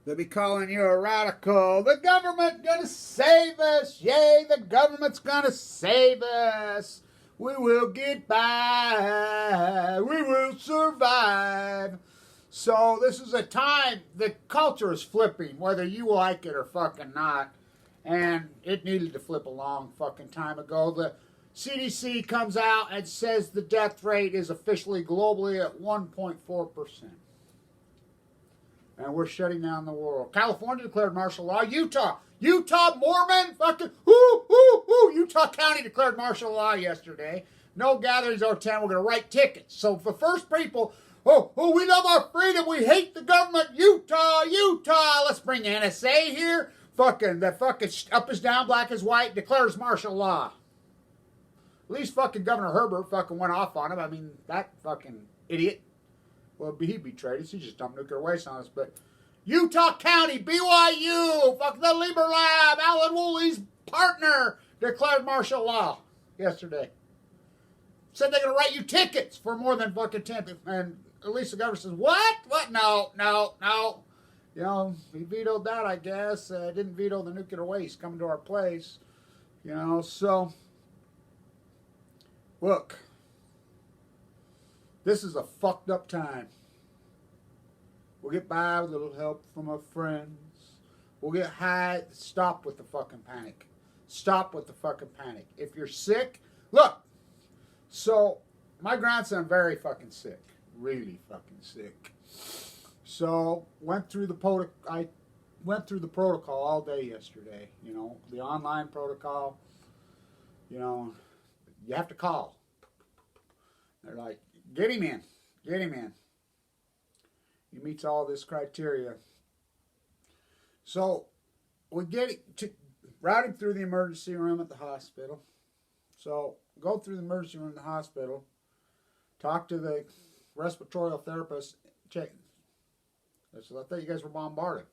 They'll be calling you a radical. The government gonna save us. Yay, the government's gonna save us. We will get by. We will survive. So this is a time, the culture is flipping, whether you like it or fucking not. And it needed to flip a long fucking time ago. The CDC comes out and says the death rate is officially globally at 1.4%. And we're shutting down the world. California declared martial law. Utah Mormon, fucking, Utah County declared martial law yesterday. No gatherings over 10. We're going to write tickets. So the first people, we love our freedom. We hate the government. Utah. Let's bring NSA here. The fucking up is down, black is white, declares martial law. At least fucking Governor Herbert fucking went off on him. I mean, that fucking idiot. Well, he betrayed us. He just dumped nuclear waste on us. But Utah County, BYU, fuck the Liber Lab, Alan Woolley's partner, declared martial law yesterday. Said they're going to write you tickets for more than fucking 10. And at least the governor says, what? What? No. You know, he vetoed that, I guess. Didn't veto the nuclear waste coming to our place. You know, so, look. This is a fucked up time. We'll get by with a little help from our friends. We'll get high. Stop with the fucking panic. Stop with the fucking panic. If you're sick, look. So, my grandson very fucking sick. Really fucking sick. So, I went through the protocol all day yesterday. You know, the online protocol. You know, you have to call. They're like, get him in. He meets all this criteria. So, we route him through the emergency room at the hospital. So, go through the emergency room at the hospital, talk to the respiratory therapist, check. So I thought you guys were bombarded.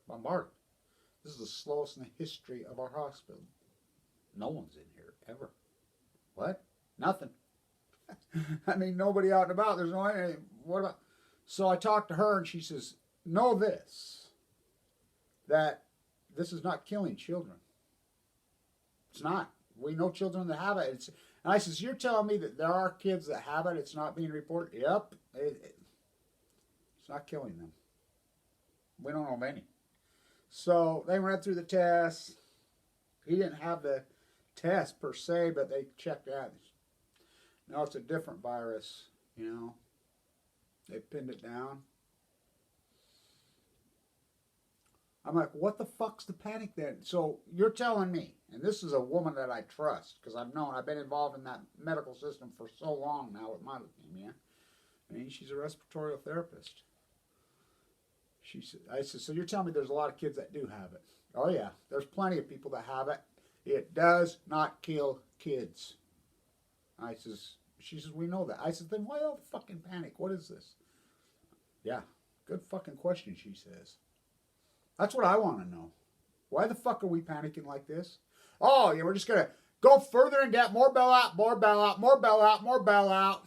This is the slowest in the history of our hospital. No one's in here, ever. What? Nothing. I mean, nobody out and about. There's no way. What about? So I talked to her, and she says, know this, that this is not killing children. It's not. We know children that have it. And I says, you're telling me that there are kids that have it, it's not being reported? Yep. It's not killing them. We don't know of any. So they went through the tests. He didn't have the test per se, but they checked out. No, it's a different virus, you know. They pinned it down. I'm like, what the fuck's the panic then? So you're telling me, and this is a woman that I trust, because I've been involved in that medical system for so long now with my leukemia. I mean, she's a respiratory therapist. I said, so you're telling me there's a lot of kids that do have it? Oh yeah, there's plenty of people that have it. It does not kill kids. She says, we know that. I said, then why all the fucking panic? What is this? Yeah, good fucking question, she says. That's what I want to know. Why the fuck are we panicking like this? Oh, yeah, we're just going to go further in debt, more bailout.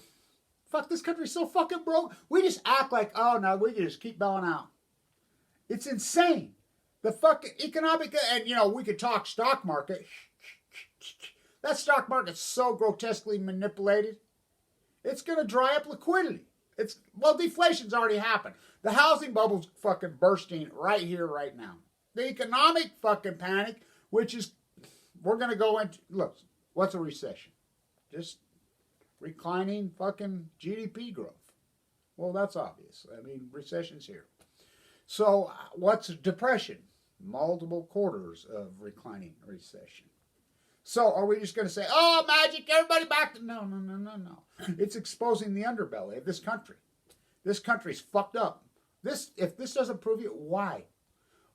Fuck, this country's so fucking broke. We just act like, oh, no, we can just keep bailing out. It's insane. The fucking economic, and, you know, we could talk stock market. That stock market's so grotesquely manipulated. It's going to dry up liquidity. Deflation's already happened. The housing bubble's fucking bursting right here, right now. The economic fucking panic, which is, we're going to go into, look, what's a recession? Just reclining fucking GDP growth. Well, that's obvious. I mean, recession's here. So, what's depression? Multiple quarters of reclining recession. So, are we just going to say, oh, magic, everybody back to... No. It's exposing the underbelly of this country. This country's fucked up. If this doesn't prove it, why?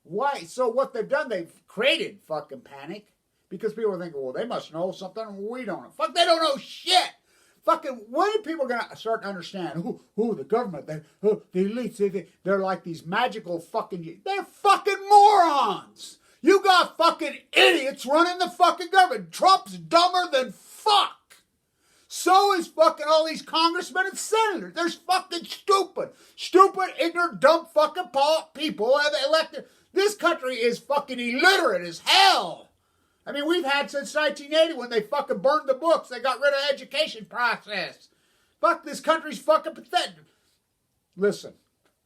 Why? So, what they've done, they've created fucking panic because people are thinking, well, they must know something we don't know. Fuck, they don't know shit. Fucking, when are people going to start to understand who the government, the elites, they're like these magical fucking... They're fucking morons! You got fucking idiots running the fucking government. Trump's dumber than fuck. So is fucking all these congressmen and senators. There's fucking stupid, ignorant, dumb fucking people elected. This country is fucking illiterate as hell. I mean, we've had since 1980 when they fucking burned the books. They got rid of the education process. Fuck, this country's fucking pathetic. Listen,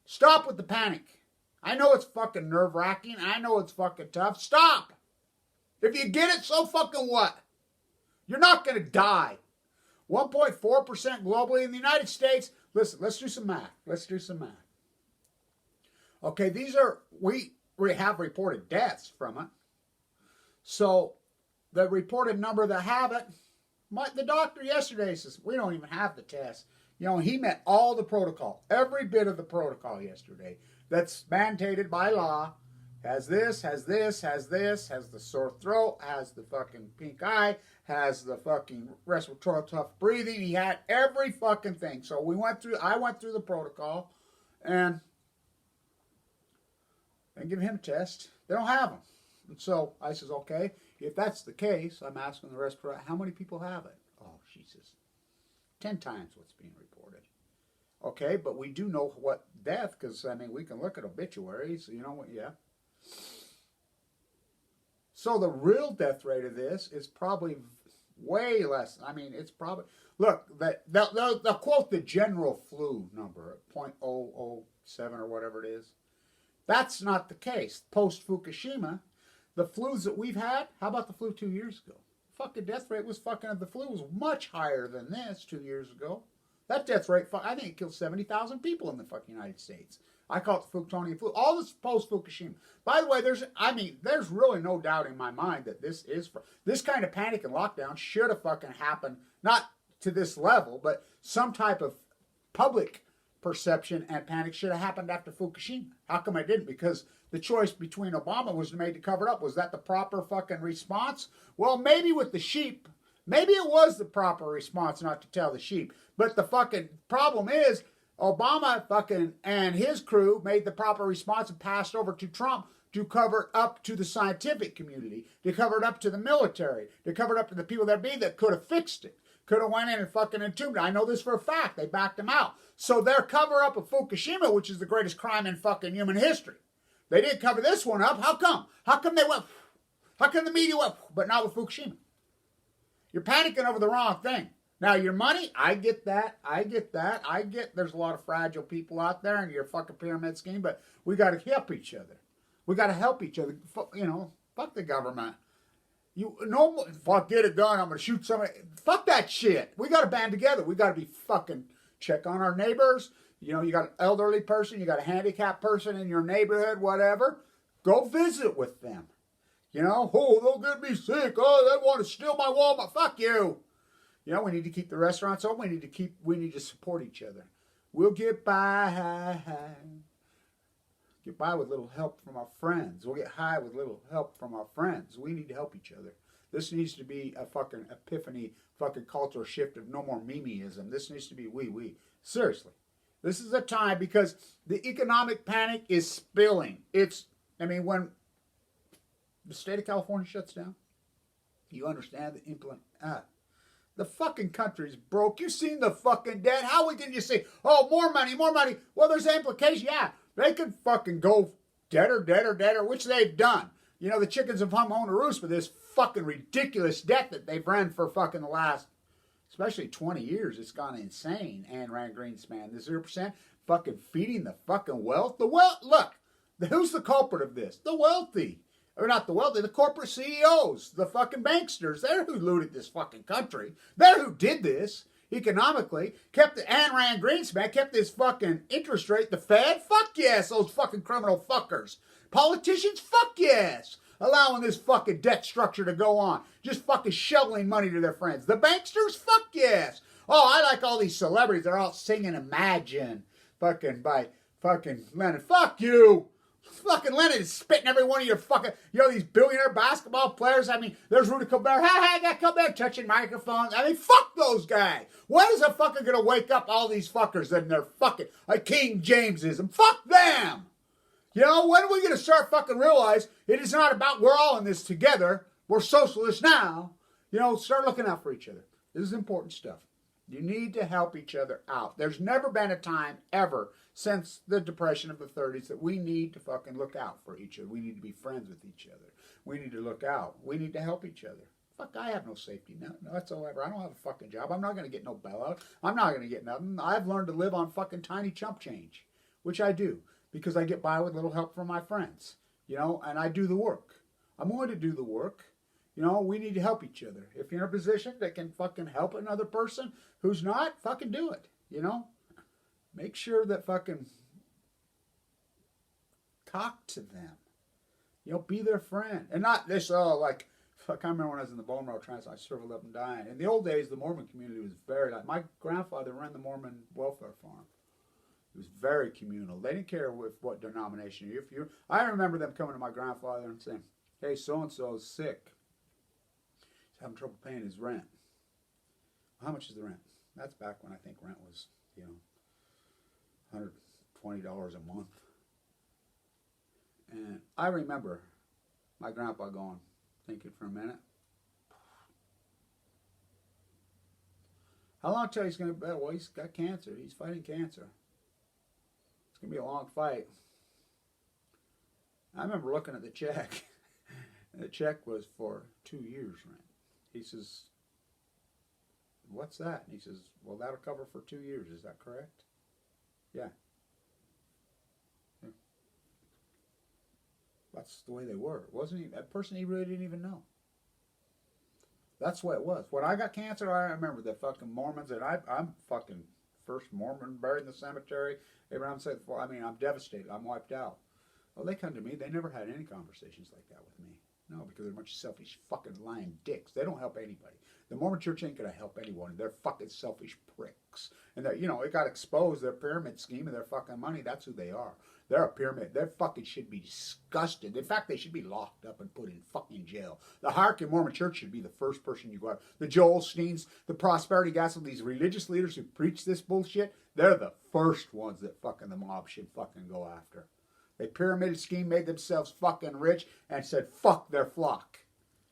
stop with the panic. I know it's fucking nerve-wracking. I know it's fucking tough. Stop. If you get it, so fucking what? You're not going to die. 1.4% globally in the United States. Listen, let's do some math. Okay, we have reported deaths from it. So the reported number that have it, the doctor yesterday says, we don't even have the test. You know, he met all the protocol, every bit of the protocol yesterday that's mandated by law. Has this, has the sore throat, has the fucking pink eye, has the fucking respiratory tough breathing. He had every fucking thing. So I went through the protocol and give him a test. They don't have them. And so I says, okay, if that's the case, I'm asking the respirator, how many people have it? Oh, she says, 10 times what's being reported. Okay, but we do know what death, because, I mean, we can look at obituaries, you know, yeah. So the real death rate of this is probably way less. I mean, it's probably, look, they'll quote the general flu number at 0.007 or whatever it is. That's not the case. Post-Fukushima, the flus that we've had, how about the flu 2 years ago? Fucking death rate was the flu was much higher than this 2 years ago. That death rate, I think it killed 70,000 people in the fucking United States. I call it the Fuktonian flu. All this post-Fukushima. By the way, there's really no doubt in my mind that this kind of panic and lockdown should have fucking happened, not to this level, but some type of public perception and panic should have happened after Fukushima. How come I didn't? Because the choice between Obama was made to cover it up. Was that the proper fucking response? Well, maybe with the sheep. Maybe it was the proper response not to tell the sheep. But the fucking problem is, Obama fucking and his crew made the proper response and passed over to Trump to cover it up to the scientific community, to cover it up to the military, to cover it up to the people that could have fixed it, could have went in and fucking entombed it. I know this for a fact. They backed him out. So their cover up of Fukushima, which is the greatest crime in fucking human history, they didn't cover this one up. How come? How come they went? How come the media went? But not with Fukushima. You're panicking over the wrong thing. Now, your money, I get that. There's a lot of fragile people out there and your fucking pyramid scheme, but we got to help each other. We got to help each other. You know, fuck the government. Fuck, get a gun, I'm going to shoot somebody. Fuck that shit. We got to band together. We got to be fucking check on our neighbors. You know, you got an elderly person, you got a handicapped person in your neighborhood, whatever. Go visit with them. You know, oh, they'll get me sick. Oh, they want to steal my Walmart. Fuck you. You know, we need to keep the restaurants open. We need to support each other. We'll get by. Get by with little help from our friends. We'll get high with little help from our friends. We need to help each other. This needs to be a fucking epiphany, fucking cultural shift of no more memeism. This needs to be we. Seriously. This is a time because the economic panic is spilling. When the state of California shuts down, you understand the fucking country's broke. You seen the fucking debt. How can you say, oh, more money? Well, there's implication. Yeah, they could fucking go debtor, which they've done. You know, the chickens have hung on a roost for this fucking ridiculous debt that they've run for fucking the last, especially 20 years. It's gone insane. Ayn Rand Greenspan, the 0%, fucking feeding the fucking wealth. Look, who's the culprit of this? The wealthy. Or not the wealthy, the corporate CEOs, the fucking banksters. They're who looted this fucking country. They're who did this economically. Ayn Rand Greenspan kept this fucking interest rate. The Fed, fuck yes, those fucking criminal fuckers. Politicians, fuck yes. Allowing this fucking debt structure to go on. Just fucking shoveling money to their friends. The banksters, fuck yes. Oh, I like all these celebrities. They're all singing Imagine. Fucking by fucking Lennon. Fuck you. Fucking Lennon is spitting every one of your fucking, these billionaire basketball players. I mean, there's Rudy Gobert. Hey, I got Gobert touching microphones. I mean, fuck those guys. When is a fucker going to wake up all these fuckers and they're fucking like King Jamesism? Fuck them. When are we going to start fucking realize it is not about we're all in this together. We're socialists now. Start looking out for each other. This is important stuff. You need to help each other out. There's never been a time ever since the Depression of the 30s that we need to fucking look out for each other. We need to be friends with each other. We need to look out. We need to help each other. Fuck, I have no safety net whatsoever. I don't have a fucking job. I'm not going to get no bailout. I'm not going to get nothing. I've learned to live on fucking tiny chump change, which I do because I get by with little help from my friends, you know, and I do the work. I'm going to do the work. You know, we need to help each other. If you're in a position that can fucking help another person who's not, fucking do it, you know. Make sure that fucking talk to them. You know, be their friend. And not this, like, fuck, I remember when I was in the bone marrow transplant, I struggled up and dying. In the old days, the Mormon community was very, like, my grandfather ran the Mormon welfare farm. It was very communal. They didn't care with what denomination you're. I remember them coming to my grandfather and saying, hey, so-and-so is sick. He's having trouble paying his rent. How much is the rent? That's back when I think rent was, you know, $120 a month. And I remember my grandpa going, thinking for a minute, how long till he's going to be? Well, he's got cancer. He's fighting cancer. It's going to be a long fight. I remember looking at the check. And the check was for 2 years' rent. He says, what's that? And he says, well, that'll cover for 2 years. Is that correct? Yeah. That's the way they were. It wasn't even, that person he really didn't even know. That's what it was. When I got cancer, I remember the fucking Mormons, and I'm fucking first Mormon buried in the cemetery. Abraham said, well, I mean, I'm devastated. I'm wiped out. Well, they come to me. They never had any conversations like that with me. No, because they're a bunch of selfish fucking lying dicks. They don't help anybody. The Mormon church ain't going to help anyone. They're fucking selfish pricks. And they're, you know, it got exposed, their pyramid scheme and their fucking money. That's who they are. They're a pyramid. They fucking should be disgusted. In fact, they should be locked up and put in fucking jail. The hierarchy of Mormon church should be the first person you go after. The Joel Steens, the prosperity gospel, these religious leaders who preach this bullshit, they're the first ones that fucking the mob should fucking go after. They pyramid scheme, made themselves fucking rich, and said, fuck their flock.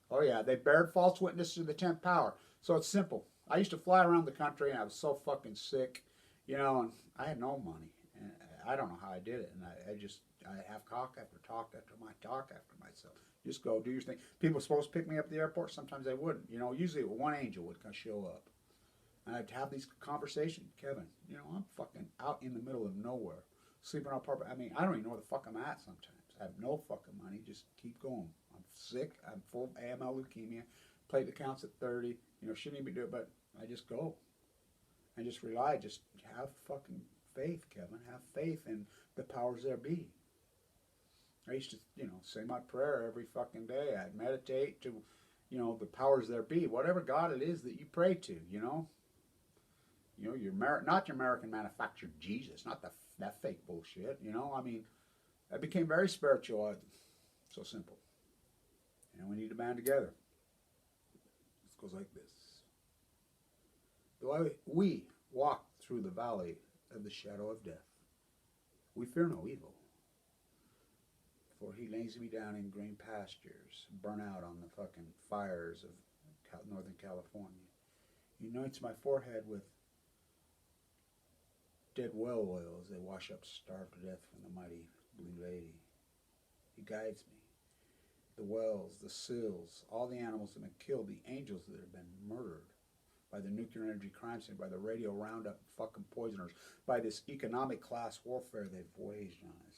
Oh yeah, they bared false witness to the 10th power. So it's simple. I used to fly around the country, and I was so fucking sick, you know, and I had no money. And I don't know how I did it. And I have talk after talk after my talk after myself. Just go do your thing. People were supposed to pick me up at the airport. Sometimes they wouldn't. You know, usually one angel would show up. And I'd have these conversations. Kevin, you know, I'm fucking out in the middle of nowhere. Sleeping on purpose. I mean, I don't even know where the fuck I'm at sometimes. I have no fucking money. Just keep going. I'm sick. I'm full of AML leukemia. Platelet counts at 30. You know, shouldn't even do it, but I just go. I just rely. Just have fucking faith, Kevin. Have faith in the powers there be. I used to, you know, say my prayer every fucking day. I'd meditate to, you know, the powers there be. Whatever God it is that you pray to, you know. You know, not your American manufactured Jesus, not that fake bullshit, you know. I mean, I became very spiritual. So simple. And we need to band together. This goes like this. Though we walk through the valley of the shadow of death, we fear no evil. For he lays me down in green pastures, burn out on the fucking fires of Northern California. He anoints my forehead with dead whale oil as they wash up starved to death from the mighty blue lady. He guides me. The whales, the seals, all the animals that have been killed, the angels that have been murdered by the nuclear energy crime scene, by the radio roundup fucking poisoners, by this economic class warfare they've waged on us.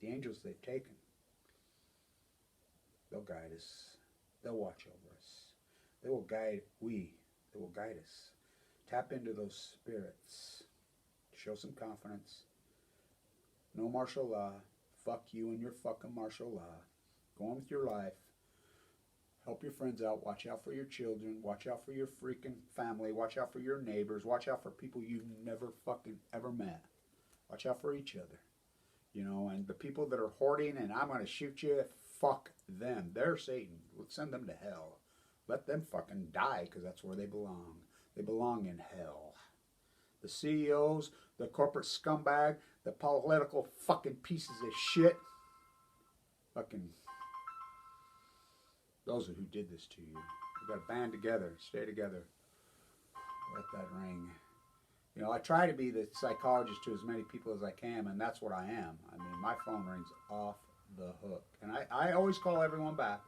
The angels they've taken, they'll guide us. They'll watch over us. They will guide us. Tap into those spirits. Show some confidence. No martial law. Fuck you and your fucking martial law. Go on with your life. Help your friends out. Watch out for your children. Watch out for your freaking family. Watch out for your neighbors. Watch out for people you've never fucking ever met. Watch out for each other. You know, and the people that are hoarding and I'm going to shoot you, fuck them. They're Satan. Let's send them to hell. Let them fucking die because that's where they belong. They belong in hell. The CEOs, the corporate scumbag, the political fucking pieces of shit. Fucking, those are who did this to you. We've got to band together, stay together. Let that ring. You know, I try to be the psychologist to as many people as I can, and that's what I am. I mean, my phone rings off the hook. And I always call everyone back.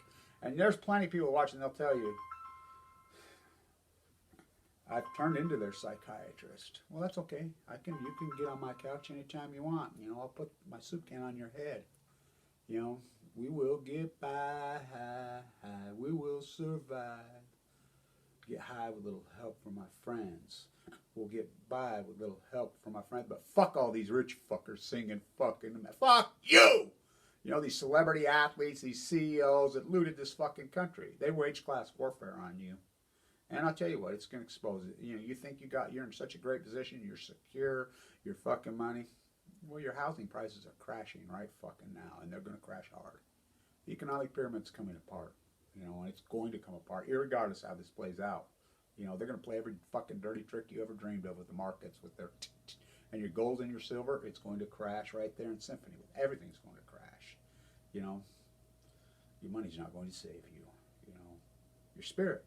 And there's plenty of people watching, they'll tell you, I've turned into their psychiatrist. Well, that's okay. You can get on my couch anytime you want. You know, I'll put my soup can on your head. You know, we will get by, we will survive. Get high with a little help from my friends. We'll get by with a little help from my friends. But fuck all these rich fuckers singing fucking, fuck you! You know, these celebrity athletes, these CEOs that looted this fucking country. They wage class warfare on you. And I'll tell you what, it's going to expose it. You know, you think you're in such a great position, you're secure, your fucking money. Well, your housing prices are crashing right fucking now, and they're going to crash hard. The economic pyramid's coming apart, you know, and it's going to come apart, irregardless how this plays out. You know, they're going to play every fucking dirty trick you ever dreamed of with the markets, with their and your gold and your silver, it's going to crash right there in symphony. Everything's going to crash. You know, your money's not going to save you. You know, your spirit,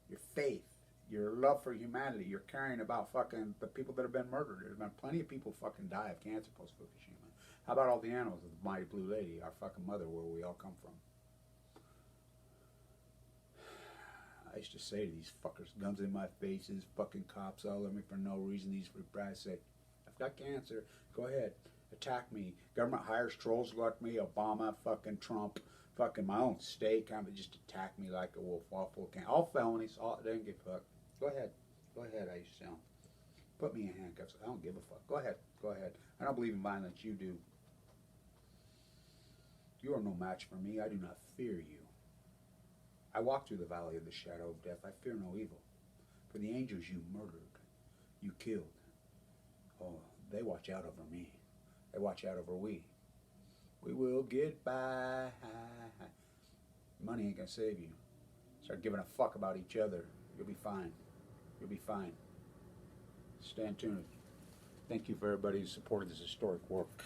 your faith, your love for humanity, you're caring about fucking the people that have been murdered. There's been plenty of people fucking die of cancer post-Fukushima. How about all the animals of the mighty blue lady, our fucking mother, where we all come from? I used to say to these fuckers, guns in my faces, fucking cops all over me for no reason. These guys say, I've got cancer, go ahead, attack me. Government hires trolls like me, Obama, fucking Trump, fucking my own state, kind of just attack me like a wolf, all full of cancer. All felonies, they don't give a fuck. Go ahead, I used to tell them. Put me in handcuffs, I don't give a fuck. Go ahead. I don't believe in violence, you do. You are no match for me, I do not fear you. I walk through the valley of the shadow of death. I fear no evil. For the angels you murdered, you killed. Oh, they watch out over me. They watch out over we. We will get by. Money ain't gonna save you. Start giving a fuck about each other. You'll be fine. You'll be fine. Stand tuned. Thank you for everybody who supported this historic work.